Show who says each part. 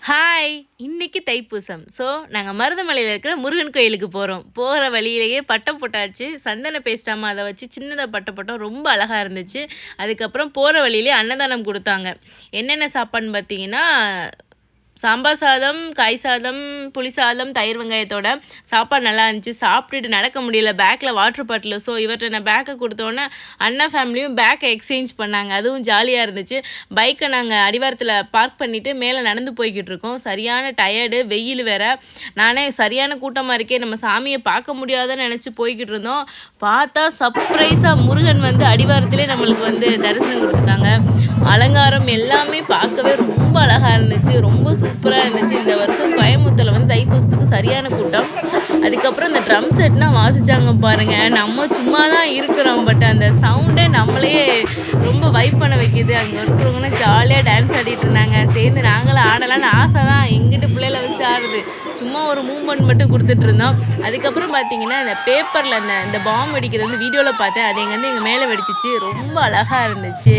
Speaker 1: Hi! இன்னைக்கு Thaipusam. So, நாங்க மருதமலையில இருக்கிற முருகன் கோயிலுக்கு போறோம். போற வழியிலேயே பட்டம் போட்டாச்சு. சந்தன பேஸ்ட்டாம அத வச்சு சின்னதா பட்டம் போட்டோம். ரொம்ப அழகா இருந்துச்சு. அதுக்கப்புறம் போற வழியிலேயே அன்னதானம் குடுத்தாங்க. என்னென்ன சாப்பாடுன்னு பார்த்தீங்கன்னா, சாம்பார் சாதம், காய் சாதம், புளி சாதம், தயிர் வெங்காயத்தோட சாப்பாடு நல்லா இருந்துச்சு. சாப்பிட்டுட்டு நடக்க முடியல. பேக்கில் வாட்டர் பாட்டில். ஸோ இவர்கிட்ட நான் பேக்கை கொடுத்தோன்னே அண்ணா ஃபேமிலியும் பேக்கை எக்ஸ்சேஞ்ச் பண்ணாங்க. அதுவும் ஜாலியாக இருந்துச்சு. பைக்கை நாங்கள் அடிவாரத்தில் பார்க் பண்ணிவிட்டு மேலே நடந்து போய்கிட்டு இருக்கோம். சரியான டயர்டு, வெயில் வேற. நானே சரியான கூட்டமாக இருக்கே, நம்ம சாமியை பார்க்க முடியாதுன்னு நினச்சி போய்கிட்டு இருந்தோம். பார்த்தா சர்ப்ரைஸாக முருகன் வந்து அடிவாரத்திலே நம்மளுக்கு வந்து தரிசனம் கொடுத்துட்டாங்க. அலங்காரம் எல்லாமே பார்க்கவே ரொம்ப அழகாக இருந்துச்சு. ரொம்ப சூப்பராக இருந்துச்சு. இந்த வருஷம் கோயம்புத்தூரில் வந்து தைப்பூசத்துக்கு சரியான கூட்டம். அதுக்கப்புறம் இந்த ட்ரம் செட்லாம் வாசித்தாங்க பாருங்கள். நம்ம சும்மா தான் இருக்கிறோம், பட் அந்த சவுண்டே நம்மளே ரொம்ப வைப் பண்ண வைக்கிது. அங்கே இருக்கிறவங்கன்னா ஜாலியாக டான்ஸ் ஆடிட்டு இருந்தாங்க. சேர்ந்து நாங்களும் ஆடலான்னு ஆசை தான். எங்கிட்ட பிள்ளைகளை வச்சுட்டு ஆடுறது, சும்மா ஒரு மூமெண்ட் மட்டும் கொடுத்துட்டு இருந்தோம். அதுக்கப்புறம் பார்த்தீங்கன்னா இந்த பேப்பரில் இந்த பாம் வெடிக்கிறது வந்து வீடியோவில் பார்த்தேன். அது எங்கேருந்து எங்கள் மேலே வெடிச்சிச்சு. ரொம்ப அழகாக இருந்துச்சு.